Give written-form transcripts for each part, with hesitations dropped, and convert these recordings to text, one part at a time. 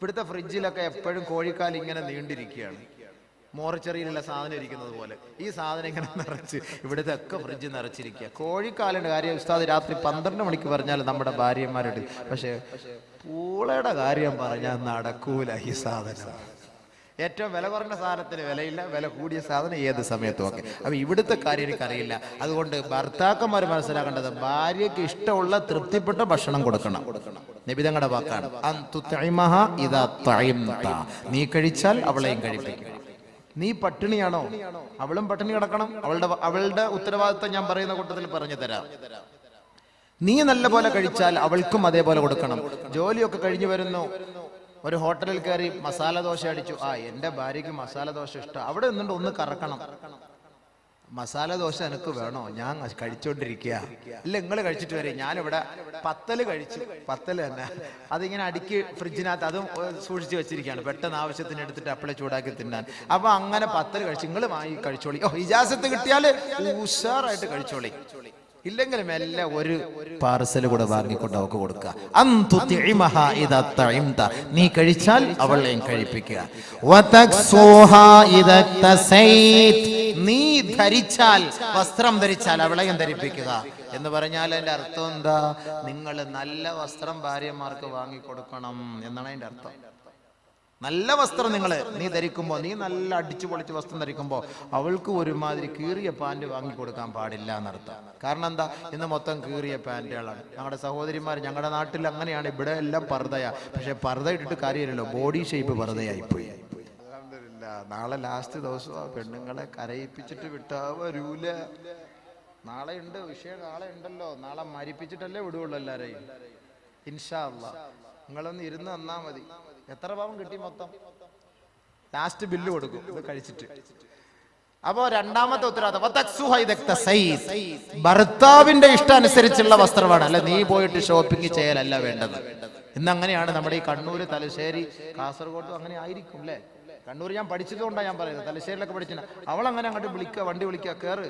ഇവിടുത്തെ ഫ്രിഡ്ജിലൊക്കെ എപ്പോഴും കോഴിക്കാൽ ഇങ്ങനെ നീണ്ടിരിക്കുകയാണ്, മോർച്ചറിയിലുള്ള സാധനം ഇരിക്കുന്നത് പോലെ. ഈ സാധനം ഇങ്ങനെ നിറച്ച് ഇവിടുത്തെ ഒക്കെ ഫ്രിഡ്ജ് നിറച്ചിരിക്കുക. കോഴിക്കാലിൻ്റെ കാര്യം ഉസ്താദ് രാത്രി 12 മണിക്ക് പറഞ്ഞാൽ നമ്മുടെ ഭാര്യമാരോട്, പക്ഷേ പൂളയുടെ കാര്യം പറഞ്ഞാൽ നടക്കൂല. ഈ സാധനം ഏറ്റവും വില കുറഞ്ഞ സാധനത്തിന് വിലയില്ല, വില കൂടിയ സാധനം ഏത് സമയത്തും ഒക്കെ. അപ്പൊ ഇവിടുത്തെ കാര്യം എനിക്കറിയില്ല. അതുകൊണ്ട് ഭർത്താക്കന്മാർ മനസ്സിലാക്കേണ്ടത് ഭാര്യയ്ക്ക് ഇഷ്ടമുള്ള തൃപ്തിപ്പെട്ട ഭക്ഷണം കൊടുക്കണം. നബി തങ്ങളുടെ വാക്കാണ്, നീ കഴിച്ചാൽ അവളെയും കഴിപ്പിക്കും. നീ പട്ടിണിയാണോ, അവളും പട്ടിണി കിടക്കണം. അവളുടെ ഉത്തരവാദിത്വം ഞാൻ പറയുന്ന കൂട്ടത്തിൽ പറഞ്ഞു തരാം. നീ നല്ല പോലെ കഴിച്ചാൽ അവൾക്കും അതേപോലെ കൊടുക്കണം. ജോലിയൊക്കെ കഴിഞ്ഞു വരുന്നു, ഒരു ഹോട്ടലിൽ കയറി മസാല ദോശ അടിച്ചു. എന്റെ ഭാര്യയ്ക്ക് മസാല ദോശ ഇഷ്ടം. അവിടെ നിന്നുകൊണ്ട് ഒന്ന് കറക്കണം. മസാല ദോശ എനിക്ക് വേണോ, ഞാൻ കഴിച്ചോണ്ടിരിക്കുക. ഇല്ല, നിങ്ങൾ കഴിച്ചിട്ട് വരെ. ഞാനിവിടെ പത്തല് കഴിച്ചു, പത്തല് തന്നെ. അതിങ്ങനെ അടുക്കി ഫ്രിഡ്ജിനകത്ത് അതും സൂക്ഷിച്ച് വെച്ചിരിക്കുകയാണ്, പെട്ടെന്ന് ആവശ്യത്തിന് എടുത്തിട്ട് അപ്പളെ ചൂടാക്കി തിന്നാൻ. അപ്പൊ അങ്ങനെ പത്തല് കഴിച്ചു. നിങ്ങൾ വാങ്ങി കഴിച്ചോളി. ഇജാസത്ത് കിട്ടിയാൽ ഉഷാറായിട്ട് കഴിച്ചോളി. ഇല്ലെങ്കിൽ മെല്ലെ ഒരു പാർസൽ കൂടെ വാങ്ങിക്കൊണ്ട് അവൾക്ക് കൊടുക്കുക. നീ കഴിച്ചാൽ അവളെയും കഴിപ്പിക്കുക. നീ ധരിച്ചാൽ, വസ്ത്രം ധരിച്ചാൽ അവളെയും ധരിപ്പിക്കുക എന്ന് പറഞ്ഞാൽ അതിന്റെ അർത്ഥം എന്താ? നിങ്ങൾ നല്ല വസ്ത്രം ഭാര്യമാർക്ക് വാങ്ങിക്കൊടുക്കണം എന്നാണ് അതിന്റെ അർത്ഥം. നല്ല വസ്ത്രം നീ ധരിക്കുമ്പോൾ, നീ നല്ല അടിച്ചു പൊളിച്ച് വസ്ത്രം ധരിക്കുമ്പോൾ അവൾക്ക് ഒരുമാതിരി കീറിയ പാൻറ് വാങ്ങിക്കൊടുക്കാൻ പാടില്ല എന്നർത്ഥം. കാരണം എന്താ? ഇന്ന് മൊത്തം കീറിയ പാൻറ്റുകളാണ്. ഞങ്ങളുടെ സഹോദരിമാർ, ഞങ്ങളുടെ നാട്ടിൽ അങ്ങനെയാണ്. ഇവിടെ എല്ലാം പർദ്ദയാ. പക്ഷെ പർദ്ദ ഇട്ടിട്ട് കാര്യമില്ലല്ലോ, ബോഡി ഷേപ്പ് പർദ്ദയായിപ്പോയി. നാളെ ലാസ്റ്റ് ദിവസം പെണ്ണുങ്ങളെ കരയിപ്പിച്ചിട്ട് വിട്ടാ വരൂല. നാളെ ഉണ്ട് വിഷയം, നാളെ ഉണ്ടല്ലോ. നാളെ മരിപ്പിച്ചിട്ടല്ലേ വിടുവുള്ളൂ എല്ലാരെയും. ഇൻഷാ അല്ലാഹ് നിങ്ങളൊന്ന് ഇരുന്ന് തന്നാ മതി. എത്ര പാവം കിട്ടി മൊത്തം? ലാസ്റ്റ് ബില്ല് കൊടുക്കും ഇത് കഴിച്ചിട്ട്. അപ്പോ രണ്ടാമത്തെ ഉത്തരവാദിത്തം ഭർത്താവിന്റെ ഇഷ്ടാനുസരിച്ചുള്ള വസ്ത്രമാണ്. അല്ല നീ പോയിട്ട് ഷോപ്പിംഗ് ചെയ്യലല്ല വേണ്ടത്. ഇന്ന് അങ്ങനെയാണ്. നമ്മുടെ ഈ കണ്ണൂര്, തലശ്ശേരി, കാസർഗോഡ് അങ്ങനെ ആയിരിക്കും അല്ലേ? കണ്ണൂർ ഞാൻ പഠിച്ചതുകൊണ്ടാണ് ഞാൻ പറയുന്നത്. തലശ്ശേരിയിലൊക്കെ പഠിച്ചില്ല. അവളങ്ങനെ അങ്ങോട്ട് വിളിക്കുക, വണ്ടി വിളിക്കുക, കയറ്.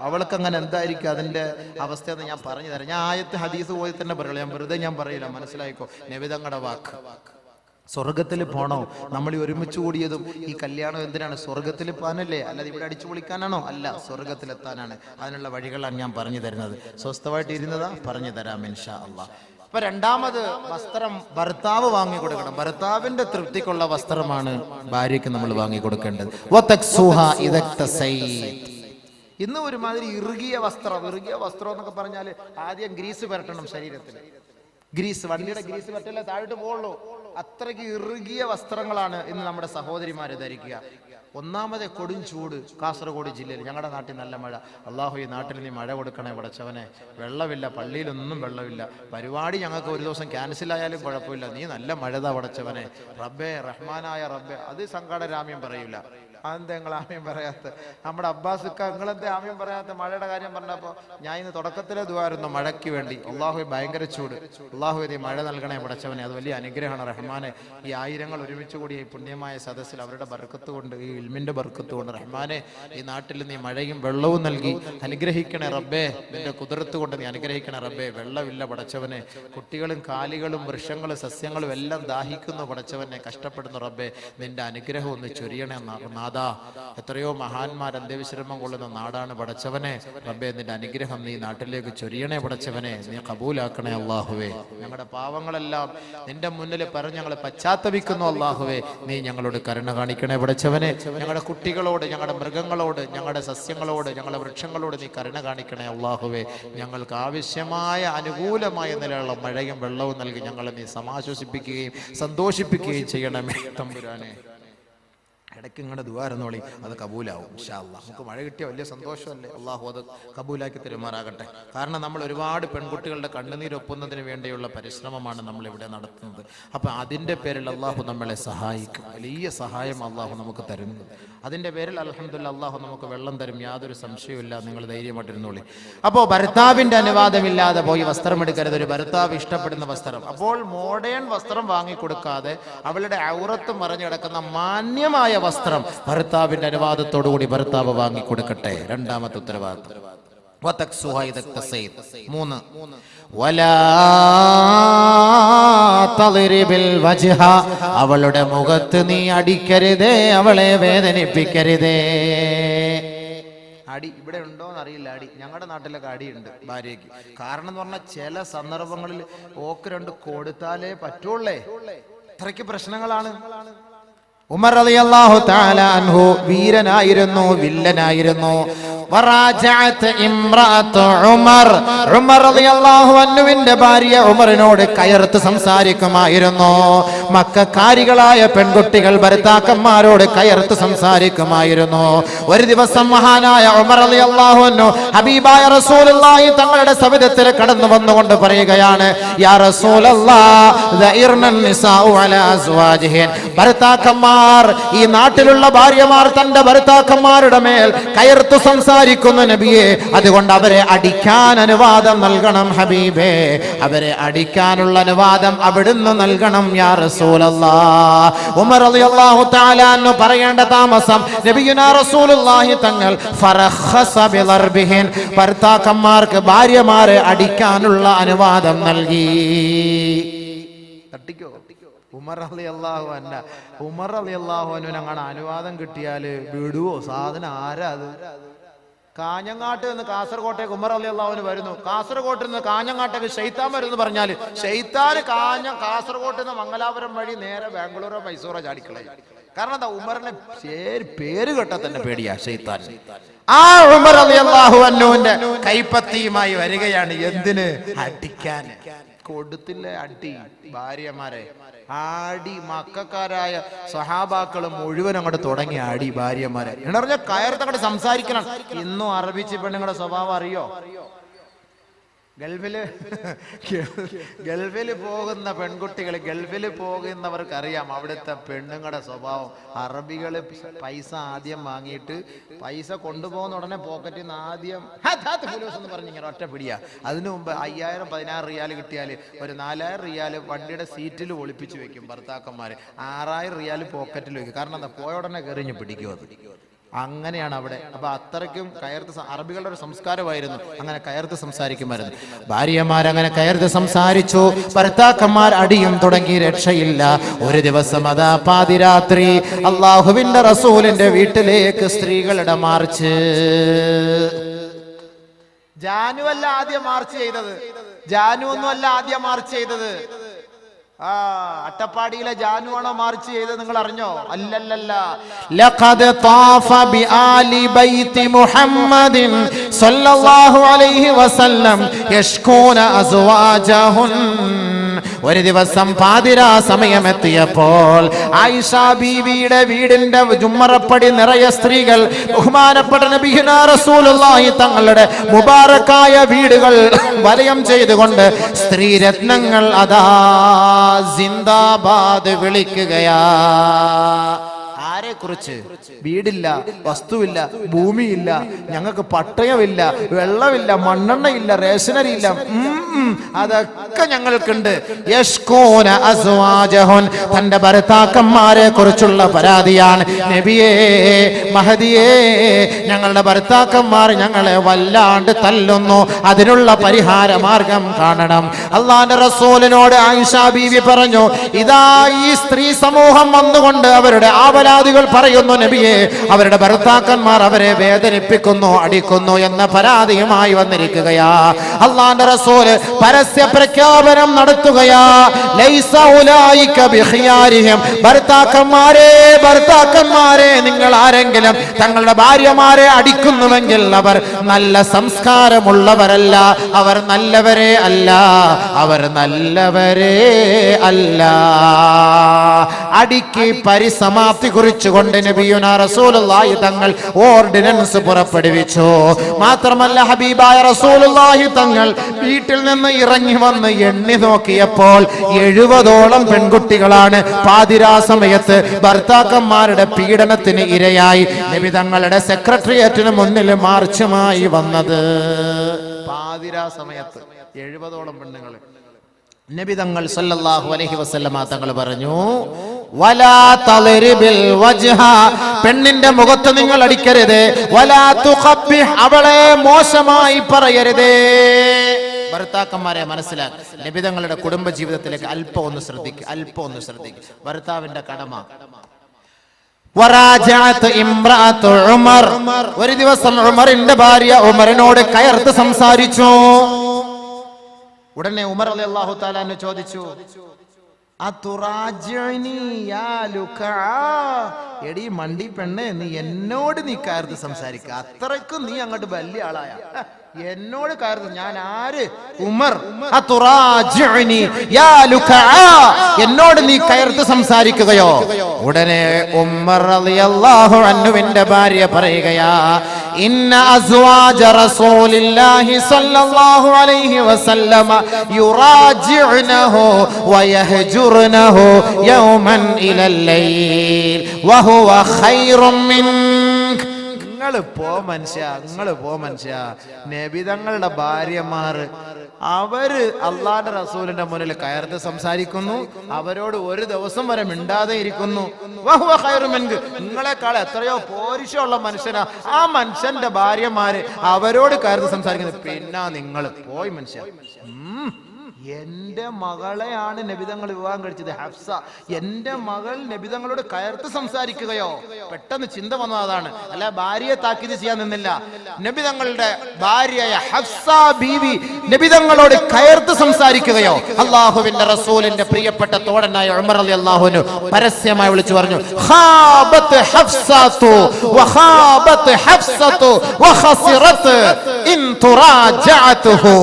അവൾക്ക് അങ്ങനെ എന്തായിരിക്കും അതിന്റെ അവസ്ഥയെന്ന് ഞാൻ പറഞ്ഞു തരാം. ഞാൻ ആയത്ത് ഹദീസ് പോയി തന്നെ പറയുള്ളൂ, ഞാൻ വെറുതെ ഞാൻ പറയില്ല. മനസ്സിലായിക്കോ? നബിതങ്ങളുടെ വാക്ക്. സ്വർഗത്തിൽ പോണോ? നമ്മൾ ഈ ഒരുമിച്ച് കൂടിയതും ഈ കല്യാണം എന്തിനാണ്? സ്വർഗത്തിൽ പോകാനല്ലേ, അല്ലാതെ ഇവിടെ അടിച്ചു പൊളിക്കാനാണോ? അല്ല, സ്വർഗത്തിലെത്താനാണ്. അതിനുള്ള വഴികളാണ് ഞാൻ പറഞ്ഞു തരുന്നത്. സ്വസ്ഥമായിട്ട് ഇരുന്നതാ പറഞ്ഞു തരാം ഇൻഷാ അല്ലാഹ്. അപ്പൊ രണ്ടാമത് വസ്ത്രം ഭർത്താവ് വാങ്ങിക്കൊടുക്കണം. ഭർത്താവിന്റെ തൃപ്തിക്കുള്ള വസ്ത്രമാണ് ഭാര്യയ്ക്ക് നമ്മൾ വാങ്ങിക്കൊടുക്കേണ്ടത്. ഇന്ന് ഒരുമാതിരി ഇറുകിയ വസ്ത്രം എന്നൊക്കെ പറഞ്ഞാൽ ആദ്യം ഗ്രീസ് പുരട്ടണം ശരീരത്തിൽ. ഗ്രീസ്, വണ്ടിയുടെ ഗ്രീസ് പറ്റല്ലേ താഴോട്ട് പോകുള്ളൂ. അത്രയ്ക്ക് ഇറുകിയ വസ്ത്രങ്ങളാണ് ഇന്ന് നമ്മുടെ സഹോദരിമാര് ധരിക്കുക. ഒന്നാമത് കൊടും ചൂട്. കാസർഗോഡ് ജില്ലയിൽ, ഞങ്ങളുടെ നാട്ടിൽ നല്ല മഴ. അള്ളാഹു ഈ നാട്ടിൽ നീ മഴ കൊടുക്കണേ പടച്ചവനെ. വെള്ളമില്ല, പള്ളിയിലൊന്നും വെള്ളമില്ല. പരിപാടി ഞങ്ങൾക്ക് ഒരു ദിവസം ക്യാൻസൽ ആയാലും കുഴപ്പമില്ല. നീ നല്ല മഴതാ പടച്ചവനെ. റബ്ബേ, റഹ്മാനായ റബ്ബേ. അത് സങ്കടരാമ്യം പറയൂല. അതെന്താ നിങ്ങൾ ആമ്യം പറയാത്ത? നമ്മുടെ അബ്ബാസുക്ക നിങ്ങളെന്താ ആമ്യം പറയാത്ത? മഴയുടെ കാര്യം പറഞ്ഞപ്പോൾ ഞാൻ ഇന്ന് തുടക്കത്തിലെ ദുആയിരുന്നു മഴയ്ക്ക് വേണ്ടി. അള്ളാഹു ഭയങ്കര ചൂട്, അള്ളാഹു നീ മഴ നൽകണേ പടച്ചവനെ. അത് വലിയ അനുഗ്രഹമാണ് റഹ്മാനെ. ഈ ആയിരങ്ങൾ ഒരുമിച്ച് കൂടി ഈ പുണ്യമായ സദസ്സിൽ അവരുടെ ബർക്കത്ത് കൊണ്ട്, ഈ ഇൽമിന്റെ ബർക്കത്ത് കൊണ്ട് റഹ്മാനെ ഈ നാട്ടിൽ നീ മഴയും വെള്ളവും നൽകി അനുഗ്രഹിക്കണേ റബ്ബേ. നിന്റെ കുതിരത്ത് കൊണ്ട് നീ അനുഗ്രഹിക്കണേ റബ്ബേ. വെള്ളമില്ല പടച്ചവനെ. കുട്ടികളും കാലികളും വൃക്ഷങ്ങളും സസ്യങ്ങളും എല്ലാം ദാഹിക്കുന്നു പടച്ചവനെ, കഷ്ടപ്പെടുന്നു റബ്ബേ. നിന്റെ അനുഗ്രഹം ഒന്ന് ചൊരിയണേ നാദാ. എത്രയോ മഹാന്മാർ അന്ത്യവിശ്രമം കൊള്ളുന്ന നാടാണ് പടച്ചവനെ. റബ്ബേ, നിന്റെ അനുഗ്രഹം നീ നാട്ടിലേക്ക് ചൊരിയണേ പടച്ചവനെ. നീ കബൂലാക്കണേ അല്ലാഹുവേ. ഞങ്ങളുടെ പാവങ്ങളെല്ലാം നിന്റെ മുന്നിൽ പറഞ്ഞ് ഞങ്ങൾ പശ്ചാത്തപിക്കുന്നു അല്ലാഹുവേ. നീ ഞങ്ങളോട് കരുണ കാണിക്കണേ പടച്ചവനെ. ഞങ്ങളുടെ കുട്ടികളോട്, ഞങ്ങളുടെ മൃഗങ്ങളോട്, ഞങ്ങളുടെ സസ്യങ്ങളോട്, ഞങ്ങളുടെ വൃക്ഷങ്ങളോട് നീ കരുണ കാണിക്കണേ അല്ലാഹുവേ. ഞങ്ങൾക്ക് ആവശ്യമായ അനുകൂലമായ നിലയുള്ള മഴയും വെള്ളവും നൽകി ഞങ്ങളെ നീ സമാശ്വസിപ്പിക്കുകയും സന്തോഷിപ്പിക്കുകയും ചെയ്യണമേ തമ്പുരാനെ. ഇടയ്ക്ക് ഇങ്ങടെ ദുആരന്നോളി, അത് കബൂലാവും ഇൻഷാ അല്ലാഹ്. നമുക്ക് മഴ കിട്ടിയ വലിയ സന്തോഷമല്ലേ? അള്ളാഹു അത് കബൂലാക്കി തരുമാറാകട്ടെ. കാരണം നമ്മൾ ഒരുപാട് പെൺകുട്ടികളുടെ കണ്ണുനീരൊപ്പുന്നതിന് വേണ്ടിയുള്ള പരിശ്രമമാണ് നമ്മൾ ഇവിടെ നടത്തുന്നത്. അപ്പം അതിൻ്റെ പേരിൽ അള്ളാഹു നമ്മളെ സഹായിക്കും. വലിയ സഹായം അള്ളാഹു നമുക്ക് തരുന്നു. അതിൻ്റെ പേരിൽ അൽഹംദുലില്ലാഹ് അള്ളാഹു നമുക്ക് വെള്ളം തരും, യാതൊരു സംശയവുമില്ല. നിങ്ങൾ ധൈര്യമായിട്ടിരുന്നോളി. അപ്പോൾ ഭർത്താവിൻ്റെ അനുവാദമില്ലാതെ പോയി വസ്ത്രം എടുക്കരുത്. ഒരു ഭർത്താവ് ഇഷ്ടപ്പെടുന്ന വസ്ത്രം. അപ്പോൾ മോഡേൺ വസ്ത്രം വാങ്ങിക്കൊടുക്കാതെ അവളുടെ ഔറത്ത് മറിഞ്ഞു കിടക്കുന്ന മാന്യമായ വസ്ത്രം ഭർത്താവിന്റെ അനുവാദത്തോടുകൂടി ഭർത്താവ് വാങ്ങിക്കൊടുക്കട്ടെ. രണ്ടാമത്തെ ഉത്തരവാദിത്വം. മൂന്ന്, വലാ തളിരിബിൽ വജ്ഹ, അവളുടെ മുഖത്ത് നീ അടിക്കരുതേ, അവളെ വേദനിപ്പിക്കരുതേ. അടി ഇവിടെ ഉണ്ടോന്ന് അറിയില്ല. അടി ഞങ്ങളുടെ നാട്ടിലൊക്കെ അടിയുണ്ട് ഭാര്യയ്ക്ക്. കാരണം എന്ന് പറഞ്ഞാൽ ചില സന്ദർഭങ്ങളിൽ ഓക്ക് രണ്ട് കൊടുത്താലേ പറ്റുള്ളേ, അത്രയ്ക്ക് പ്രശ്നങ്ങളാണ്. ഉമർ റളിയല്ലാഹു തആല അൻഹു വീരനായിരുന്നു, വില്ലനായിരുന്നു. ഉമർ റളിയല്ലാഹു അൻഹുവിന്റെ ഭാര്യ ഉമറിനോട് കയർത്ത് സംസാരിക്കുമായിരുന്നു. മക്കക്കാരികളായ പെൺകുട്ടികൾ ഭർത്താക്കന്മാരോട് കയർത്ത് സംസാരിക്കുമായിരുന്നു. ഒരു ദിവസം മഹാനായ ഉമർ റളിയല്ലാഹു അൻഹു ഹബീബായ റസൂലുള്ളാഹി തങ്ങളുടെ സവിധത്തിൽ കടന്നു വന്നുകൊണ്ട് പറയുകയാണ്, യാ റസൂലല്ലാഹ് ദഇർനൻ നിസാഉ അലാ അസ്വാജിഹിൻ, ഭർത്താക്കന്മാർ, ഈ നാട്ടിലുള്ള ഭാര്യമാർ തന്റെ ഭർത്താക്കന്മാരുടെ മേൽ കയർത്തു സംസാരിക്കുന്ന നബിയെ, അതുകൊണ്ട് അവരെ അടിക്കാൻ അനുവാദം നൽകണം ഹബീബേ, അവരെ അടിക്കാനുള്ള അനുവാദം അവിടുന്ന് നൽകണം യാ റസൂലല്ലാഹ്. ഉമർ റളിയല്ലാഹു തആല അൻഹു പറയേണ്ട താമസം നബിയുനാ റസൂലുള്ളാഹി തങ്ങൾ ഫറഖസ ബിളർബിഹിൻ, ഭർത്താക്കന്മാർക്ക് ഭാര്യമാരെ അടിക്കാനുള്ള അനുവാദം നൽകി. തട്ടിക്കോ ഉമർ റളിയല്ലാഹു അൻഹു, ഉമർ റളിയല്ലാഹു അൻഹുവിന് അങ്ങനെ അനുവാദം കിട്ടിയാല് വിടുവോ സാധനം? ആരാ അത്? കാഞ്ഞങ്ങാട്ട് നിന്ന് കാസർകോട്ടേക്ക് ഉമർ റളിയല്ലാഹു അൻഹു വരുന്നു, കാസർകോട്ട് നിന്ന് കാഞ്ഞങ്ങാട്ടേക്ക് ശൈത്താൻ വരുന്നു പറഞ്ഞാല് ശൈത്താൻ കാസർകോട്ട് നിന്ന് മംഗലാപുരം വഴി നേരെ ബാംഗ്ലൂരോ മൈസൂറോ ചാടിക്കളയും. കാരണം എന്താ? ഉമറിനെ പേര് കേട്ടാ തന്നെ പേടിയാ ശൈത്താൻ. ആ ഉമർ റളിയല്ലാഹു അൻഹുവിന്റെ കൈപ്പത്തിയുമായി വരികയാണ്. എന്തിന്? അടിക്കാൻ. കൊടുത്തില്ലേ അടി ഭാര്യമാരെ, ആടി മക്കാരായ സഹാബാക്കള് മുഴുവൻ അങ്ങോട്ട് തുടങ്ങി ആടി ഭാര്യമാരെ. എന്ന് പറഞ്ഞാൽ കയർത്ത് അങ്ങോട്ട് സംസാരിക്കണം. ഇന്നും അറബിച്ച് പെണ്ണുങ്ങളുടെ സ്വഭാവം അറിയോ? ഗൾഫിൽ പോകുന്ന പെൺകുട്ടികൾ, ഗൾഫിൽ പോകുന്നവർക്കറിയാം അവിടുത്തെ പെണ്ണുങ്ങളുടെ സ്വഭാവം. അറബികള് പൈസ ആദ്യം വാങ്ങിയിട്ട് പൈസ കൊണ്ടുപോകുന്ന ഉടനെ പോക്കറ്റിൽ നിന്ന് ആദ്യം എന്ന് പറഞ്ഞിങ്ങനെ ഒറ്റ പിടിയാ. അതിനു മുമ്പ് 5000-16 റിയാൽ കിട്ടിയാൽ ഒരു 4000 റിയാൽ വണ്ടിയുടെ സീറ്റിൽ ഒളിപ്പിച്ചു വെക്കും ഭർത്താക്കന്മാര്. 6000 റിയാൽ പോക്കറ്റിൽ വെക്കും. കാരണം എന്താ? പോയ ഉടനെ കയറിഞ്ഞ് പിടിക്കും അത്. അങ്ങനെയാണ് അവിടെ. അപ്പൊ അത്രയ്ക്കും കയർത്ത് അറബികളുടെ ഒരു സംസ്കാരമായിരുന്നു, അങ്ങനെ കയർത്ത് സംസാരിക്കുമായിരുന്നു. ഭാര്യമാരങ്ങനെ കയർത്ത് സംസാരിച്ചു, ഭർത്താക്കന്മാർ അടിയും തുടങ്ങി. രക്ഷയില്ല. ഒരു ദിവസം അതാ പാതിരാത്രി അള്ളാഹുവിന്റെ റസൂലിന്റെ വീട്ടിലേക്ക് സ്ത്രീകളുടെ മാർച്ച്. ജാനു അല്ല ആദ്യം മാർച്ച് ചെയ്തത്, ജാനു ഒന്നും അല്ല ആദ്യം മാർച്ച് ചെയ്തത്. അട്ടപ്പാടിയിലെ ജാനു ആണോ മാർച്ച് ചെയ്തത്? നിങ്ങൾ അറിഞ്ഞോ? അല്ലല്ലല്ല. ലഖദ് താഫ ബിആലി ബൈതി മുഹമ്മദിൻ സല്ലല്ലാഹു അലൈഹി വസല്ലം യഷ്കൂന അസ്വാജഹുൻ. ഒരു ദിവസം പാതിരാ സമയമെത്തിയപ്പോൾ ആയിഷ ബീവിയുടെ വീടിന്റെ ജുമ്മറപ്പടി നിറയെ സ്ത്രീകൾ ബഹുമാനപ്പെട്ട നബിയുനാ റസൂലുള്ളാഹി തങ്ങളുടെ മുബാറക്കായ വീടുകൾ വലയം ചെയ്തുകൊണ്ട് സ്ത്രീരത്നങ്ങൾ അതാ സിന്ദാബാദ് വിളിക്കുകയാ. ആരെ കുറിച്ച്? വീടില്ല, വസ്തുവില്ല, ഭൂമിയില്ല, ഞങ്ങൾക്ക് പട്ടയമില്ല, വെള്ളമില്ല, മണ്ണെണ്ണയില്ല, റേഷനറി ഇല്ല, അതൊക്കെ ഞങ്ങൾക്കുണ്ട്. യഷ്കൂന അസ്വാജഹുൻ, തന്റെ ഭർത്താക്കന്മാരെ കുറിച്ചുള്ള പരാതിയാണ്. നബിയേ, മഹദിയേ, ഞങ്ങളുടെ ഭർത്താക്കന്മാർ ഞങ്ങളെ വല്ലാണ്ട് തല്ലുന്നു, അതിനുള്ള പരിഹാര മാർഗം കാണണം. അള്ളാന്റെ റസൂലിനോട് ആയിഷ ബീവി പറഞ്ഞു, ഇതാ ഈ സ്ത്രീ സമൂഹം വന്നുകൊണ്ട് അവരുടെ ആവലാതികൾ പറയുന്നു, നബിയെ, അവരുടെ ഭർത്താക്കന്മാർ അവരെ വേദനിപ്പിക്കുന്നു, അടിക്കുന്നു എന്ന പരാതിയുമായി വന്നിരിക്കുകയാ. അള്ളാന്റെ റസൂല് പരസ്യ പ്രഖ്യാപനം നടത്തുകയാ, ലൈസ ഉലൈക ബിഖിയാരിഹിം, ഭർത്താക്കന്മാരെ, ഭർത്താക്കന്മാരെ, നിങ്ങൾ ആരെങ്കിലും തങ്ങളുടെ ഭാര്യമാരെ അടിക്കുന്നുവെങ്കിൽ അവർ നല്ല സംസ്കാരമുള്ളവരല്ല, അവർ നല്ലവരെ അല്ല, അവർ നല്ലവരെ അല്ല. അടിക്ക് പരിസമാപ്തി കുറിച്ചുകൊണ്ട് നബിയുനാ റസൂലുള്ളാഹി തങ്ങൾ ഓർഡിനൻസ് പുറപ്പെടുവിച്ചു. മാത്രമല്ല ഹബീബായ റസൂലുള്ളാഹി തങ്ങൾ വീട്ടിൽ നിന്ന് ഇറങ്ങി വന്ന് എണ്ണി നോക്കിയപ്പോൾ 70ഓളം പെൺകുട്ടികളാണ് പാതിരാ സമയത്ത് ഭർത്താക്കന്മാരുടെ പീഡനത്തിന് ഇരയായി നബി തങ്ങളുടെ സെക്രട്ടേറിയറ്റിന് മുന്നിൽ മാർച്ചുമായി വന്നത്. പാതിരാ സമയത്ത് 70ഓളം പെണ്ണുങ്ങൾ. നബി തങ്ങൾ സല്ലല്ലാഹു അലൈഹി വസല്ലമ തങ്ങൾ പറഞ്ഞു, വലാ തളിരിബിൽ വജ്ഹ, പെണ്ണിന്റെ മുഖത്ത് നിങ്ങൾ അടിക്കരുത്. വലാ തുഖബ്ബിഹ്, അവളെ മോശമായി പറയരുത്. ഭർത്താക്കന്മാരെ മനസ്സിലാക്കി നബി തങ്ങളുടെ കുടുംബ ജീവിതത്തിലേക്ക് അല്പം ഒന്ന് ശ്രദ്ധിക്കുക. ഭർത്താവിന്റെ കടമ. ഒരു ദിവസം ഉമറിന്റെ ഭാര്യ ഉമറിനോട് കയർത്ത് സംസാരിച്ചു. ഉടനെ ഉമർ റളിയല്ലാഹു തആല അൻഹു ചോദിച്ചു, എടി മണ്ടി പെണ്ണെ, നീ എന്നോട് നീ കയർത്ത് സംസാരിക്കുക. അത്രയ്ക്കും നീ അങ്ങോട്ട് വലിയ ആളായ എന്നോട് കയർത്ത്? ഞാൻ ആര്? ഉമർ. എന്നോട് നീ കയർത്ത് സംസാരിക്കുകയോ? ഉടനെ ഉമർ റളിയല്ലാഹു അൻഹുവിന്റെ ഭാര്യ പറയുകയാ, ഇന്ന അസ്വാജ റസൂലില്ലാഹി സ്വല്ലല്ലാഹു അലൈഹി വസല്ലമ യുറാജിഉനഹു വയഹ്ജുറുനഹു യൗമൻ ഇലൽ ലൈൽ വഹുവ ഖൈറും മിൻക. നിങ്ങൾ പോ മനുഷ്യ. നബി തങ്ങളുടെ ഭാര്യമാർ അവര് അള്ളാന്റെ റസൂലിന്റെ മുന്നിൽ കയർത്ത് സംസാരിക്കുന്നു, അവരോട് ഒരു ദിവസം വരെ മിണ്ടാതെ ഇരിക്കുന്നു. നിങ്ങളെക്കാൾ എത്രയോ പോരിശമുള്ള മനുഷ്യനാ ആ മനുഷ്യന്റെ ഭാര്യമാര് അവരോട് കയർത്ത് സംസാരിക്കുന്നത്. പിന്നെ നിങ്ങൾ പോയി മനുഷ്യ. എന്റെ മകളെയാണ് നബിതങ്ങൾ വിവാഹം കഴിച്ചത്, ഹഫ്സ. എന്റെ മകൾ നബിതങ്ങളോട് കയർത്ത് സംസാരിക്കുകയോ? പെട്ടെന്ന് ചിന്ത വന്നതാണ്. അല്ല, ഭാര്യയെ താക്കീത് ചെയ്യാൻ നിന്നില്ല. നബിതങ്ങളുടെ ഭാര്യയായ ഹഫ്സ ബീവി നബിതങ്ങളോട് കയർത്ത് സംസാരിക്കുകയോ? അള്ളാഹുവിന്റെ റസൂലിന്റെ പ്രിയപ്പെട്ട തോഴനായ ഉമർ റളിയല്ലാഹു അൻഹു പരസ്യമായി വിളിച്ചു പറഞ്ഞു, ഖാബത്ത് ഹഫ്സതു വഖാബത്ത് ഹഫ്സതു വഖസിറത് ഇൻ തുറാജഅതുഹു.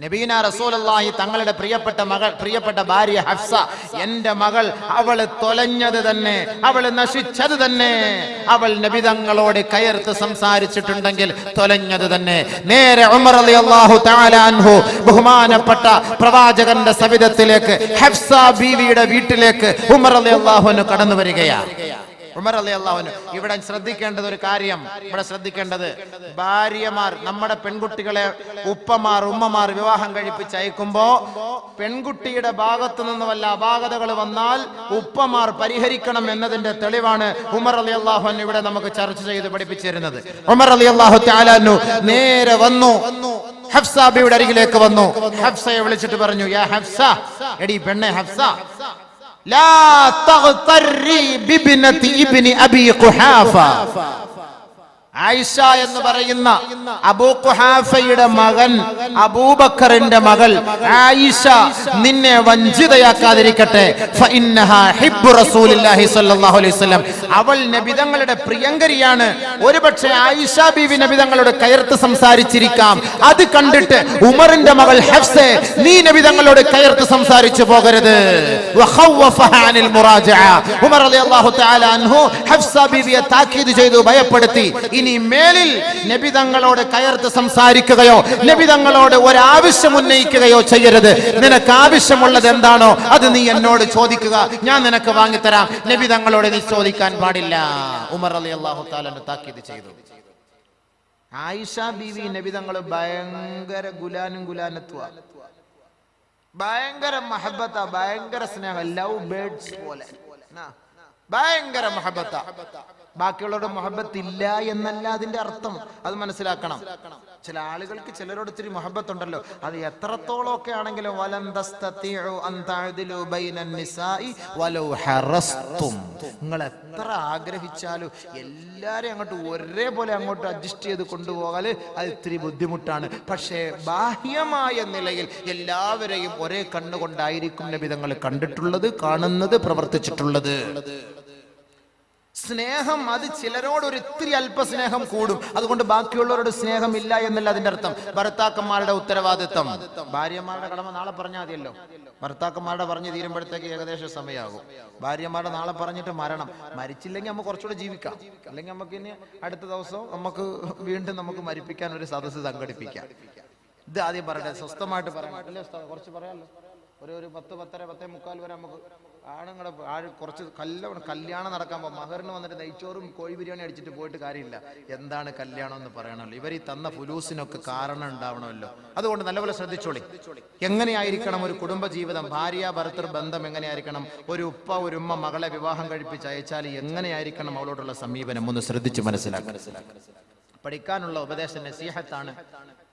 നബീന റസൂലുള്ളാഹി തങ്ങളുടെ പ്രിയപ്പെട്ട ഭാര്യ ഹഫ്സ, എന്റെ മകൾ, അവള് തൊലഞ്ഞത് തന്നെ, അവള് നശിച്ചത് തന്നെ. അവൾ നബി തങ്ങളോട് കയർത്ത് സംസാരിച്ചിട്ടുണ്ടെങ്കിൽ തൊലഞ്ഞത് തന്നെ. നേരെ ഉമർ റളിയല്ലാഹു തആല അൻഹു ബഹുമാനപ്പെട്ട പ്രവാചകന്റെ സവിധത്തിലേക്ക്, ഹഫ്സ ബീവിയുടെ വീട്ടിലേക്ക് ഉമർ റളിയല്ലാഹു അൻഹു കടന്നു വരികയാണ്. ഉമർ റളിയല്ലാഹു അൻഹു ഇവിടെ ശ്രദ്ധിക്കേണ്ടത് ഒരു കാര്യം, ഭാര്യമാർ, നമ്മുടെ പെൺകുട്ടികളെ ഉമ്മമാർ വിവാഹം കഴിപ്പിച്ച് അയക്കുമ്പോ പെൺകുട്ടിയുടെ ഭാഗത്തു നിന്ന് വല്ല അപാകതകൾ വന്നാൽ ഉപ്പമാർ പരിഹരിക്കണം എന്നതിന്റെ തെളിവാണ് ഉമർ റളിയല്ലാഹു അൻഹു ഇവിടെ നമുക്ക് ചർച്ച ചെയ്ത് പഠിപ്പിച്ചിരുന്നത്. ഉമർ റളിയല്ലാഹു തആല അൻഹു നേരെ വന്നു, ഹഫ്സ ബിയുടെ അരികിലേക്ക് വന്നു. ഹഫ്സയെ വിളിച്ചിട്ട് പറഞ്ഞു, യാ ഹഫ്സ, എടി പെണ്ണെ ഹഫ്സ, ലാ തഗ്തറി ബിബ്നതി ഇബ്നി അബി ഖുഹാഫ. ആയിഷ എന്ന് പറയുന്ന അബൂ ഖുഹാഫയുടെ മകൻ അബൂബക്കറിന്റെ മകൾ ആയിഷ നിന്നെ വഞ്ചിതയാക്കാതിരിക്കട്ടെ. ഫഇന്നഹാ ഹിബ്ബു റസൂലില്ലാഹി സ്വല്ലല്ലാഹു അലൈഹി വസല്ലം. അവൾ നബിതങ്ങളുടെ പ്രിയങ്കരിയാണ്. ഒരുപക്ഷെ ആയിഷ ബീവി നബിതങ്ങളോട് കയർത്ത് സംസാരിച്ചിരിക്കാം. അത് കണ്ടിട്ട് ഉമറിന്റെ മകൾ ഹഫ്സ, നീ നബിതങ്ങളോട് കയർത്ത് സംസാരിച്ചു പോകരുത്. വഖവഫഹ അനിൽ മുറാജഅ. ഉമർ റളിയല്ലാഹു തആല അൻഹു ഹഫ്സ ബീവിയെ താക്കീത് ചെയ്തു, ഭയപ്പെടുത്തി. ഇനി മേലിൽ നബി തങ്ങളോട് കയർത്ത് സംസാരിക്കുകയോ നബി തങ്ങളോട് ഒരാവശ്യം ഉന്നയിക്കുകയോ ചെയ്യരുത്. നിനക്ക് ആവശ്യമുള്ളത് എന്താണോ അത് നീ എന്നോട് ചോദിക്കുക, ഞാൻ നിനക്ക് വാങ്ങിത്തരാം. നബി തങ്ങളോട് നീ ചോദിക്കാൻ പാടില്ല. ഉമർ റളിയല്ലാഹു തആല താക്കീത് ചെയ്തു. ആയിഷ ബീവി നബി തങ്ങൾ ഭയങ്കര ഗുലാനത്വ, ഭയങ്കര മഹബത്ത, ഭയങ്കര സ്നേഹം, ലവ് ബേർഡ്സ് പോലെ ഭയങ്കര മഹബത്ത. ബാക്കിയുള്ളവരുടെ മുഹബത്ത് ഇല്ല എന്നല്ല അതിന്റെ അർത്ഥം, അത് മനസ്സിലാക്കണം. ചില ആളുകൾക്ക് ചിലരോട് ഇത്തിരി മുഹബത്ത് ഉണ്ടല്ലോ, അത് എത്രത്തോളം ഒക്കെ ആണെങ്കിലും നിങ്ങൾ എത്ര ആഗ്രഹിച്ചാലും എല്ലാരെയും അങ്ങോട്ട് ഒരേപോലെ അങ്ങോട്ട് അഡ്ജസ്റ്റ് ചെയ്ത് കൊണ്ടുപോകാൻ അത് ഇത്തിരി ബുദ്ധിമുട്ടാണ്. പക്ഷേ ബാഹ്യമായ നിലയിൽ എല്ലാവരെയും ഒരേ കണ്ണുകൊണ്ടായിരിക്കും നബി തങ്ങൾ കണ്ടിട്ടുള്ളത്, കാണുന്നത്, പ്രവർത്തിച്ചിട്ടുള്ളത്. സ്നേഹം അത് ചിലരോട് ഒരു ഇത്തിരി അല്പസ്നേഹം കൂടും, അതുകൊണ്ട് ബാക്കിയുള്ളവരോട് സ്നേഹം ഇല്ല എന്നല്ല അതിന്റെ അർത്ഥം. ഭർത്താക്കന്മാരുടെ ഉത്തരവാദിത്വം, ഭാര്യമാരുടെ കടമ നാളെ പറഞ്ഞാൽ മതിയല്ലോ. ഭർത്താക്കന്മാരുടെ പറഞ്ഞ് തീരുമ്പോഴത്തേക്ക് ഏകദേശം സമയമാകും. ഭാര്യമാരുടെ നാളെ പറഞ്ഞിട്ട് മരിച്ചില്ലെങ്കിൽ നമുക്ക് കുറച്ചുകൂടെ ജീവിക്കാം, അല്ലെങ്കിൽ നമുക്ക് ഇനി അടുത്ത ദിവസം നമുക്ക് വീണ്ടും നമുക്ക് മരിപ്പിക്കാൻ ഒരു സദസ്സ് സംഘടിപ്പിക്കാം. ഇത് ആദ്യം പറയട്ടെ, സ്വസ്ഥമായിട്ട് പറയാം. കുറച്ച് പറയാമല്ലോ, ഒരു 10, 10:45 വരെ നമുക്ക് ആണുങ്ങളുടെ കുറച്ച് കല്യാണം നടക്കാൻ പോകും, മഹറിന് വന്നിട്ട് നെയ്ച്ചോറും കോഴി ബിരിയാണി അടിച്ചിട്ട് പോയിട്ട് കാര്യമില്ല. എന്താണ് കല്യാണം എന്ന് പറയണമല്ലോ. ഇവർ ഈ തന്ന ഫുലൂസിനൊക്കെ കാരണം ഉണ്ടാവണമല്ലോ. അതുകൊണ്ട് നല്ലപോലെ ശ്രദ്ധിച്ചോളി. എങ്ങനെയായിരിക്കണം ഒരു കുടുംബ ജീവിതം, ഭാര്യ ഭർത്തൃ ബന്ധം എങ്ങനെയായിരിക്കണം? ഒരു ഉപ്പ ഒരു ഉമ്മ മകളെ വിവാഹം കഴിപ്പിച്ച് അയച്ചാൽ എങ്ങനെയായിരിക്കണം അവളോടുള്ള സമീപനം? ഒന്ന് ശ്രദ്ധിച്ച് മനസ്സിലാക്കുക. പഠിക്കാനുള്ള ഉപദേശ നസീഹത്താണ്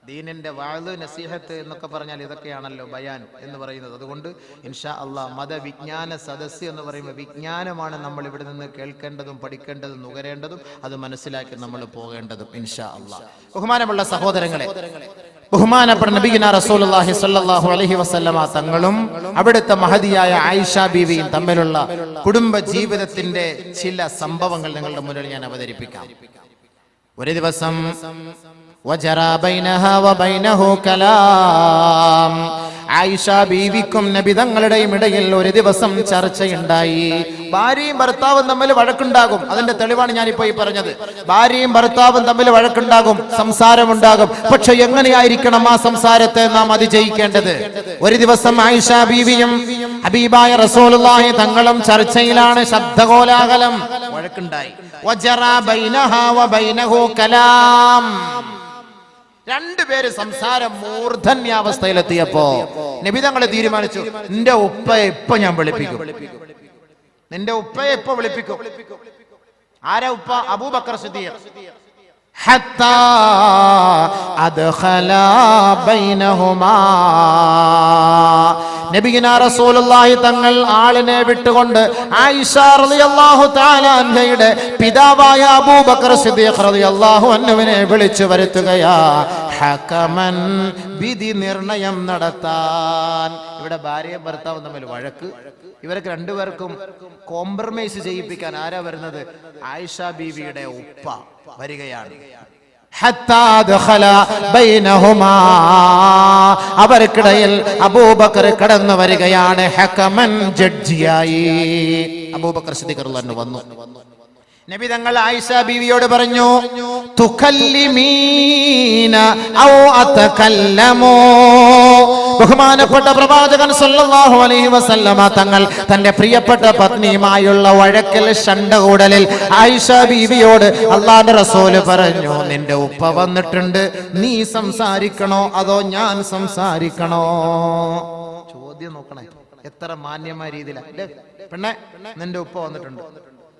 ദീനിന്റെ വാഴ് നസീഹത്ത് എന്നൊക്കെ പറഞ്ഞാൽ ഇതൊക്കെയാണല്ലോ ബയാൻ എന്ന് പറയുന്നത്. അതുകൊണ്ട് ഇൻഷാ അള്ളാഹ് മതവിജ്ഞാന സദസ്സ് എന്ന് പറയുമ്പോൾ വിജ്ഞാനമാണ് നമ്മൾ ഇവിടെ നിന്ന് കേൾക്കേണ്ടതും പഠിക്കേണ്ടതും നുകരേണ്ടതും അത് മനസ്സിലാക്കി നമ്മൾ പോകേണ്ടതും ഇൻഷാ അള്ളാഹ്. ബഹുമാനമുള്ള സഹോദരങ്ങളെ, ബഹുമാനപ്പെട്ട നബിയുനാ റസൂലുള്ളാഹി സ്വല്ലല്ലാഹു അലൈഹി വസല്ലമ തങ്ങളും അവിടുത്തെ മഹദിയായ ആയിഷ ബീവിയും തമ്മിലുള്ള കുടുംബ ജീവിതത്തിന്റെ ചില സംഭവങ്ങൾ നിങ്ങളുടെ മുന്നിൽ ഞാൻ അവതരിപ്പിക്കാം. ഒരു ദിവസം وجرى بينها وبينه كلام ആയിഷ ബീവിക്കും നബി തങ്ങളുടെയും ഇടയിൽ ഒരു ദിവസം ചർച്ചയുണ്ടായി. ഭാര്യയും ഭർത്താവും തമ്മിൽ വഴക്കുണ്ടാകും. അതിന്റെ തെളിവാണ് ഞാനിപ്പോ ഈ പറഞ്ഞത്. ഭാര്യയും ഭർത്താവും തമ്മിൽ വഴക്കുണ്ടാകും, സംസാരമുണ്ടാകും. പക്ഷെ എങ്ങനെയായിരിക്കണം ആ സംസാരത്തെ നാം അതിജയിക്കേണ്ടത്? ഒരു ദിവസം ആയിഷ ബീവിയും ഹബീബായ റസൂലുള്ളാഹി തങ്ങളും ചർച്ചയിലാണ്. ശബ്ദകോലാഹലം, വഴക്കുണ്ടായി. വജറാ ബൈനഹാ വബൈനഹു കലാം. രണ്ടുപേര് സംസാരം മൂർധന്യാവസ്ഥയിലെത്തിയപ്പോ നബി തങ്ങൾ തീരുമാനിച്ചു, നിന്റെ ഉപ്പയെ ഇപ്പൊ ഞാൻ വിളിപ്പിക്കും. നിന്റെ ഉപ്പയെ ഇപ്പൊ വിളിപ്പിക്കും. ആരാ ഉപ്പ? അബൂബക്കർ സിദ്ദീഖ്. ഹത്താ അദ്ഖലാ ബൈനഹുമാ. നബിയുനാ റസൂലുള്ളാഹി തങ്ങൾ ആളിനെ വിട്ടുകൊണ്ട് ആയിഷ റളിയല്ലാഹു തആല അൻഹയുടെ പിതാവായ അബൂബക്കർ സിദ്ദീഖ് റളിയല്ലാഹു അൻഹുവിനെ വിളിച്ചു വരുത്തുകയാ. ഹകമൻ, വിധി നിർണയം നടത്താൻ. ഇവിടെ ഭാര്യയും ഭർത്താവും തമ്മിൽ വഴക്ക്. ഇവർക്ക് രണ്ടുപേർക്കും കോംപ്രമൈസ് ചെയ്യിപ്പിക്കാൻ ആരാ വരുന്നത്? ആയിഷ ബീവിയുടെ ഉപ്പ വരികയാണ്. അവർക്കിടയിൽ അബൂബക്കർ കടന്നു വരികയാണ്. ഹകമൻ, ജഡ്ജിയായി അബൂബക്കർ സിദ്ദീഖ് റളിയല്ലാഹു അൻഹു വന്നു. നബി തങ്ങൾ ആയിഷ ബീവിയോട് പറഞ്ഞു, തുകല്ലിമീന ഔ അതകല്ലമു. ബഹുമാനപ്പെട്ട പ്രവാചകൻ സല്ലല്ലാഹു അലൈഹി വസല്ലമ തങ്ങൾ തന്റെ പ്രിയപ്പെട്ട പത്നിയുമായുള്ള വഴക്കൽ ശണ്ടകൂടലിൽ ആയിഷ ബീവിയോട് അല്ലാഹുവിന്റെ റസൂൽ പറഞ്ഞു, നിന്റെ ഉപ്പ വന്നിട്ടുണ്ട്, നീ സംസാരിക്കണോ അതോ ഞാൻ സംസാരിക്കണോ? ചോദ്യം നോക്കണേ, എത്ര മാന്യമായ രീതിയിലാണ്. പെണ്ണെ, നിന്റെ ഉപ്പ വന്നിട്ടുണ്ട്,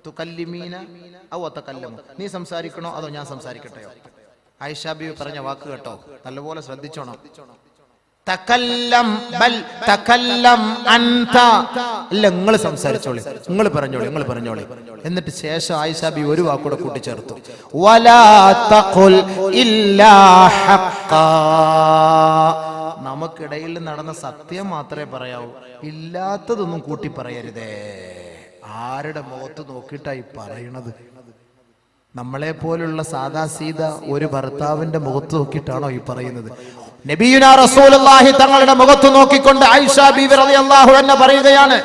തുകല്ലിമീന ഔ അതകല്ലമു, നീ സംസാരിക്കണോ അതോ ഞാൻ സംസാരിക്കട്ടെയോ? ആയിഷ ബീവി പറഞ്ഞ വാക്ക് കേട്ടോ, നല്ലപോലെ ശ്രദ്ധിച്ചോണം. തകല്ലം ബൽ തകല്ലം അൻത. അല്ല, നിങ്ങൾ സംസാരിച്ചോളി, നിങ്ങൾ പറഞ്ഞോളി. എന്നിട്ട് ശേഷം ആയിഷ ബീവി ഒരു വാക്കൂടെ കൂട്ടിച്ചേർത്തു, വലാ തഖുൽ ഇല്ലാ ഹഖ്ഖാ. നമുക്കിടയിൽ നടന്ന സത്യം മാത്രമേ പറയാവൂ, ഇല്ലാത്തതൊന്നും കൂട്ടി പറയരുതേ. ആരുടെ മുഖത്ത് നോക്കിയിട്ടായി പറയണത്? നമ്മളെ പോലുള്ള സാദാ സീത ഒരു ഭർത്താവിന്റെ മുഖത്ത് നോക്കിയിട്ടാണോ ഈ പറയുന്നത്? നബിയുനാ റസൂലുള്ളാഹി തങ്ങളുടെ മുഖത്ത് നോക്കിക്കൊണ്ട് ആയിഷ ബീവി റളിയല്ലാഹു അൻഹ പറയുകയാണ്,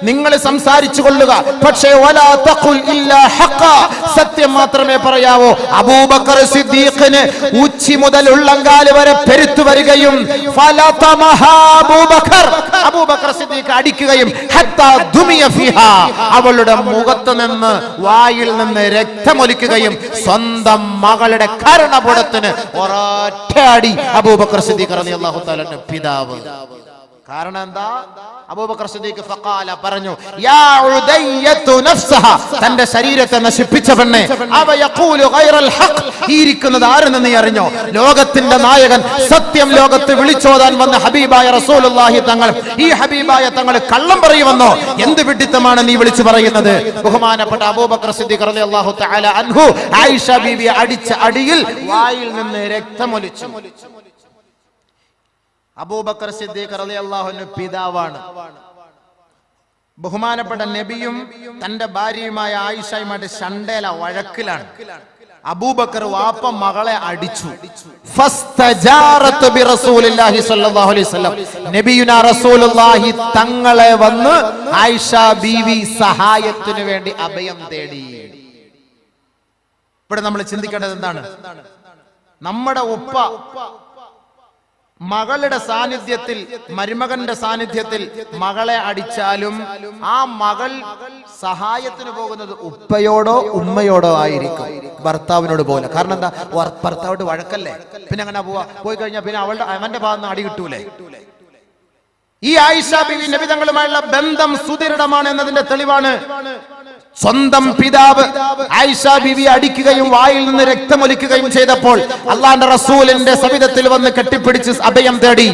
നിങ്ങൾ സംസാരിച്ചു കൊള്ളുക, പക്ഷേ വലാ തഖുൽ ഇല്ലാ ഹഖ്ഖാ, സത്യം മാത്രമേ പറയാവൂ. അബൂബക്കർ സിദ്ദീഖിന് ഉച്ചി മുതൽ ഉള്ളങ്കാൽ വരെ പെരുത്തു വരികയും അബൂബക്കർ സിദ്ദീഖ് അടിക്കുകയും ഹത്താ ദുമിയ ഫിഹാ, അവളുടെ മുഖത്ത് നിന്ന് വായിൽ നിന്ന് രക്തമൊലിക്കുകയും സ്വന്തം മകളുടെ കർണപുടത്തിന് ഒരൊറ്റ അടി അബൂബക്കർ സിദ്ദീഖ് റളിയല്ലാഹു തആല പിതാവ്. കാരണം എന്താ? അബൂബക്കർ സിദ്ദീഖ് ഫഖാല പറഞ്ഞു, യാ ഉദയ്യതു നഫ്സഹ, തന്റെ ശരീരത്തെ നശിപ്പിച്ച പെണ്ണെ, അവ യഖൂലു ഗൈറൽ ഹഖ്, ഈ ഇരിക്കുന്നത് ആരെന്ന് നീ അറിഞ്ഞോ? ലോകത്തിന്റെ നായകൻ, സത്യം ലോകത്ത് വിളിച്ചോതാൻ വന്ന ഹബീബായ റസൂലുള്ളാഹി തങ്ങൾ, ഈ ഹബീബായ തങ്ങൾ കള്ളം പറയുമെന്നോ? എന്ത് വിഡ്ഢിത്തമാണ് നീ വിളിച്ചു പറയുന്നത്? ബഹുമാനപ്പെട്ട അബൂബക്കർ സിദ്ദീഖ് റളിയല്ലാഹു തആല അൻഹു ആയിഷ ബീവി അടിച്ച അടിയിൽ വായിൽ നിന്ന് രക്തമൊലിച്ചു. അബൂബക്കർ സിദ്ദീഖ് റളിയല്ലാഹു അൻഹു പിതാവാണ്. ബഹുമാനപ്പെട്ട നബിയും തന്റെ ഭാര്യയുമായ ആയിഷയുമായിട്ട് ശണ്ടേല വഴക്കിലാണ്. അബൂബക്കർ വാപ്പ മകളെ അടിച്ചു. ഫസ്തജാറതു ബിറസൂലില്ലാഹി സ്വല്ലല്ലാഹു അലൈഹി വസല്ലം, നബിയുനാ റസൂലുള്ളാഹി തങ്ങളെ വന്ന് ആയിഷ ബീവി സഹായത്തിനു വേണ്ടി അഭയം തേടി. ഇവിടെ നമ്മൾ ചിന്തിക്കേണ്ടത് എന്താണ്? നമ്മുടെ ഉപ്പ മകളുടെ സാന്നിധ്യത്തിൽ, മരുമകന്റെ സാന്നിധ്യത്തിൽ മകളെ അടിച്ചാലും ആ മകൾ സഹായത്തിന് പോകുന്നത് ഉപ്പയോടോ ഉമ്മയോടോ ആയിരിക്കും, ഭർത്താവിനോട് പോലെ. കാരണം എന്താ? ഭർത്താവോട് വഴക്കല്ലേ, പിന്നെ അങ്ങനെ പോയി കഴിഞ്ഞാൽ പിന്നെ അവന്റെ ഭാഗത്ത് അടി കിട്ടൂലേ? ഈ ആയിഷ ബീവി നബി തങ്ങളുമായുള്ള ബന്ധം സുദൃഢമാണ് എന്നതിന്റെ തെളിവാണ് സ്വന്തം പിതാവ് ആയിഷ ബീവി അടിക്കുകയും വായിൽ നിന്ന് രക്തമൊലിക്കുകയും ചെയ്തപ്പോൾ അള്ളാഹുവിന്റെ റസൂലിന്റെ സവിധത്തിൽ വന്ന് കെട്ടിപ്പിടിച്ച് അഭയം തേടി.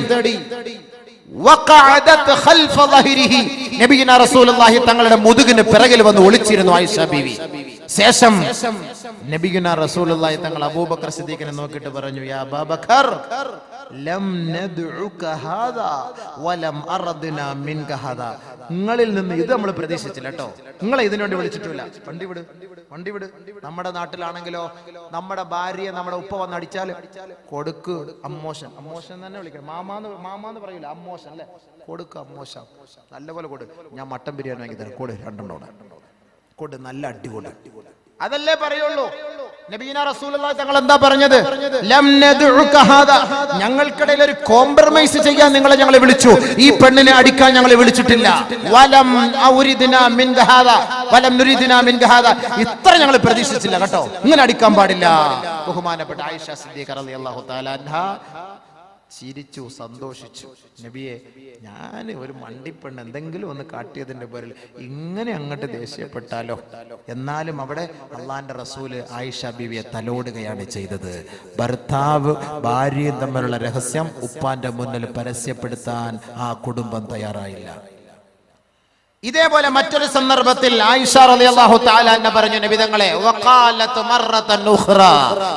നബിയുനാ റസൂലുള്ളാഹി തങ്ങളുടെ മുതുകിന് പിറകിൽ വന്ന് ഒളിച്ചിരുന്നു ആയിഷ ബീവി. ശേഷം നബിയുനാ റസൂലുള്ളാഹി തങ്ങൾ അബൂബക്കർ സിദ്ദീഖിനെ നോക്കിയിട്ട് പറഞ്ഞു, യാ അബൂബക്കർ ലം നദ്ഉക ഹാദാ വലം അർദ്നാ മിൻക ഹാദാ. നിങ്ങളിൽ നിന്ന് ഇത് നമ്മൾ പ്രതീക്ഷിച്ചില്ല കേട്ടോ, നിങ്ങളെ ഇതിനു വേണ്ടി വിളിച്ചിട്ടില്ല. വണ്ടി വിട്. നമ്മുടെ നാട്ടിലാണെങ്കിലോ നമ്മുടെ ഭാര്യയെ നമ്മുടെ ഉപ്പ വന്ന് അടിച്ചാൽ കൊടുക്ക് അമ്മോശൻ തന്നെ വിളിക്കണം. മാമാന്ന് പറയൂല, അമ്മോശൻ അല്ലെ, കൊടുക്ക് അമ്മോശൻ, നല്ലപോലെ കൊടു. ഞാൻ മട്ടൻ ബിരിയാണി വാങ്ങി തരാം, കൊടു, രണ്ടെണ്ണോടെ കൊടു, നല്ല അടികൊടു, അതല്ലേ പറയുള്ളൂ. നബിയുനാ റസൂലുള്ളാഹി തങ്ങൾ എന്താ പറഞ്ഞത്? ലം നദ്ഉക ഹാദാ, ഞങ്ങൾക്കിടയിൽ ഒരു കോംപ്രമൈസ് ചെയ്യാൻ ഞങ്ങളെ വിളിച്ചു, ഈ പെണ്ണിനെ അടിക്കാൻ ഞങ്ങളെ വിളിച്ചിട്ടില്ല. വലം ഔരിദ്നാ മിൻക ഹാദാ വലം നുരിദ്നാ മിൻക ഹാദാ, ഇത്ര ഞങ്ങൾ പ്രതീക്ഷിച്ചില്ല കേട്ടോ, ഇങ്ങനെ അടിക്കാൻ പാടില്ല. ബഹുമാനപ്പെട്ട ആയിഷ സിദ്ദീഖ റളിയല്ലാഹു തആല അൻഹാ ചിരിച്ചു, സന്തോഷിച്ചു. നബിയെ, ഞാൻ ഒരു മണ്ടിപ്പെണ്ണ് എന്തെങ്കിലും ഒന്ന് കാട്ടിയതിന്റെ പേരിൽ ഇങ്ങനെ അങ്ങോട്ട് ദേഷ്യപ്പെട്ടാലോ? എന്നാലും അവിടെ അള്ളാന്റെ റസൂല് ആയിഷ ബീവിയെ തലോടുകയാണ് ചെയ്തത്. ഭർത്താവ് ഭാര്യയും തമ്മിലുള്ള രഹസ്യം ഉപ്പാന്റെ മുന്നിൽ പരസ്യപ്പെടുത്താൻ ആ കുടുംബം തയ്യാറായില്ല. ഇതേപോലെ മറ്റൊരു സന്ദർഭത്തിൽ ആയിഷ റളിയല്ലാഹു തആല അൻഹ പറഞ്ഞു, നബിതങ്ങളെ, വഖാലത്ത് മറത്തൻ ഉഖ്റ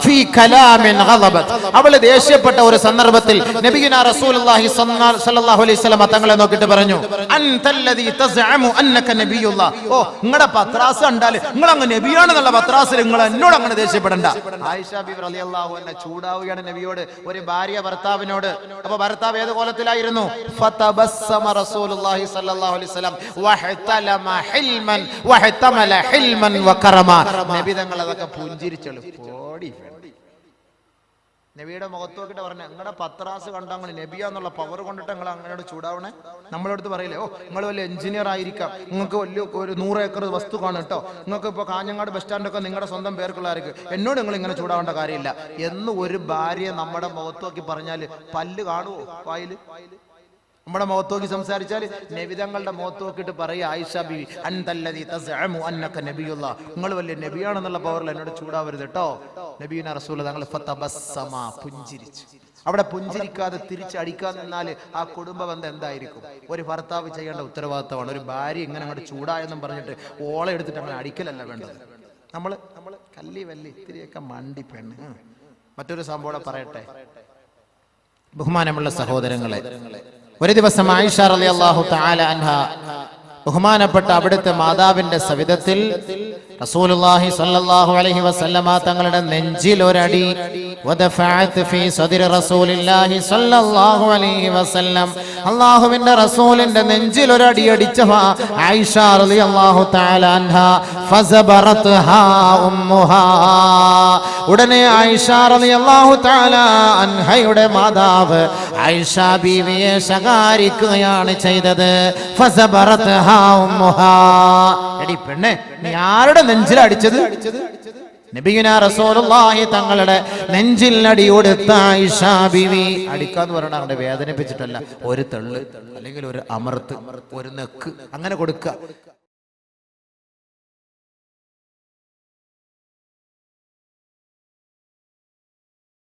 ഫീ കലാമിൻ ഗളബത്, അവൾ ദേഷ്യപ്പെട്ട ഒരു സന്ദർഭത്തിൽ നബിയുനാ റസൂലുള്ളാഹി സ്വല്ലല്ലാഹു അലൈഹി വസല്ലം തങ്ങളെ നോക്കിയിട്ട് പറഞ്ഞു, അൻതല്ലദീ തസ്അമു അന്നക നബിയുല്ലാഹ്. ഓ, നിങ്ങളുടെ പത്രാസ് കണ്ടാൽ നിങ്ങൾ അങ്ങ് നബിയാണെന്നുള്ള പത്രാസിൽ നിങ്ങൾ എന്നോട് അങ്ങനെ ദേഷ്യപ്പെടണ്ട. ആയിഷ ബീവി റളിയല്ലാഹു അൻഹ ചൂടാവുകയാണ് നബിയോട്, ഒരു ഭാര്യ ഭർത്താവിനോട്. അപ്പൊ ഭർത്താവ് ഏത് കോലത്തിലായിരുന്നു? ഫതബസ്സമ റസൂലുള്ളാഹി സ്വല്ലല്ലാഹു അലൈഹി വസല്ലം നബി തങ്ങൾ അതൊക്കെ പുഞ്ചിരിച്ചോളൂ. നബിയുടെ മുഖത്ത് നോക്കിട്ട് പറഞ്ഞ, നിങ്ങളുടെ പത്രാസ് കണ്ടങ്ങൾ നബിയാന്നുള്ള പവർ കൊണ്ടിട്ട് നിങ്ങൾ അങ്ങനെയോട് ചൂടാവണേ. നമ്മളടുത്ത് പറയില്ലേ, ഓ നിങ്ങൾ വലിയ എഞ്ചിനീയർ ആയിരിക്കാം, നിങ്ങൾക്ക് വലിയ ഒരു 100 ഏക്കർ വസ്തു കാണും കേട്ടോ, നിങ്ങൾക്ക് ഇപ്പോൾ കാഞ്ഞങ്ങാട് ബസ് സ്റ്റാൻഡൊക്കെ നിങ്ങളുടെ സ്വന്തം പേർക്കുള്ളതായിരിക്കും, എന്നോട് നിങ്ങൾ ഇങ്ങനെ ചൂടാവേണ്ട കാര്യമില്ല എന്ന് ഒരു ഭാര്യ നമ്മുടെ മുഖത്ത് നോക്കി പറഞ്ഞാൽ പല്ല് കാണുവോ വായില്? നമ്മുടെ മുഖത്ത് നോക്കി സംസാരിച്ചാൽ നബിതങ്ങളുടെ മുഖത്ത് നോക്കിയിട്ട് പറയുക, ആയിഷ ബീവി അൻതല്ലദീ തസ്അമു അന്നക നബിയുല്ലാഹ്, നിങ്ങൾ വലിയ നബിയാണെന്നുള്ള പവറിൽ എന്നോട് ചൂടാവരുത് കേട്ടോ. നബിയുനാ റസൂൽ തങ്ങൾ ഫതബസ്സമ, പുഞ്ചിരിച്ചു. അവിടെ പുഞ്ചിരിക്കാതെ തിരിച്ചടിക്കാൻ നിന്നാൽ ആ കുടുംബ ബന്ധം എന്തായിരിക്കും? ഒരു ഭർത്താവ് ചെയ്യേണ്ട ഉത്തരവാദിത്തമാണ്. ഒരു ഭാര്യ ഇങ്ങനെ അങ്ങോട്ട് ചൂടായെന്നും പറഞ്ഞിട്ട് ഓളെ എടുത്തിട്ട് അങ്ങനെ അടിക്കലല്ല വേണ്ടത്. നമ്മൾ കല്ലി വല്ലി ഇത്തിരിയൊക്കെ മണ്ടി പെണ്ണ്. മറ്റൊരു സംഭവം പറയട്ടെ, ബഹുമാനമുള്ള സഹോദരങ്ങളെ, ഒരു ദിവസം ആയിഷ റളിയല്ലാഹു തആല അൻഹ ബഹുമാനപ്പെട്ട അവിടുത്തെ മാതാവിന്റെ സവിധത്തിൽ റസൂലുള്ളാഹി സ്വല്ലല്ലാഹു അലൈഹി വസല്ലമ തങ്ങളുടെ നെഞ്ചിൽ ഒരടി, വദഫഅത് ഫീ സദ്രി റസൂലില്ലാഹി സ്വല്ലല്ലാഹു അലൈഹി വസല്ലം, അല്ലാഹുവിന്റെ റസൂലിന്റെ നെഞ്ചിൽ ഒരടി അടിച്ചവ ആയിഷ റളിയല്ലാഹു തആല അൻഹ ഫസബറത്ഹാ ഉമ്മുഹാ. ഉടനെ ആയിഷ റളിയല്ലാഹു തആല അൻഹയുടെ മാതാവ് ആയിഷ ബീവിയെ ശകാരിക്കുകയാണ് ചെയ്തത്. ഫസബറത്ഹാ ഉമ്മുഹാ, എടി പെണ്ണെ, നീ ആരുടെ നെഞ്ചിലടിച്ചത്? നബിയുനാ റസൂലുള്ളാഹി തങ്ങളുടെ നെഞ്ചിൽ അടി കൊടുത്ത ആയിഷ ബീവി. അടിക്കാന്ന് പറഞ്ഞാൽ അവിടെ വേദനിപ്പിച്ചിട്ടല്ല, ഒരു തള്ള് അല്ലെങ്കിൽ ഒരു അമർത്ത്, ഒരു നെക്ക് അങ്ങനെ കൊടുക്കുക.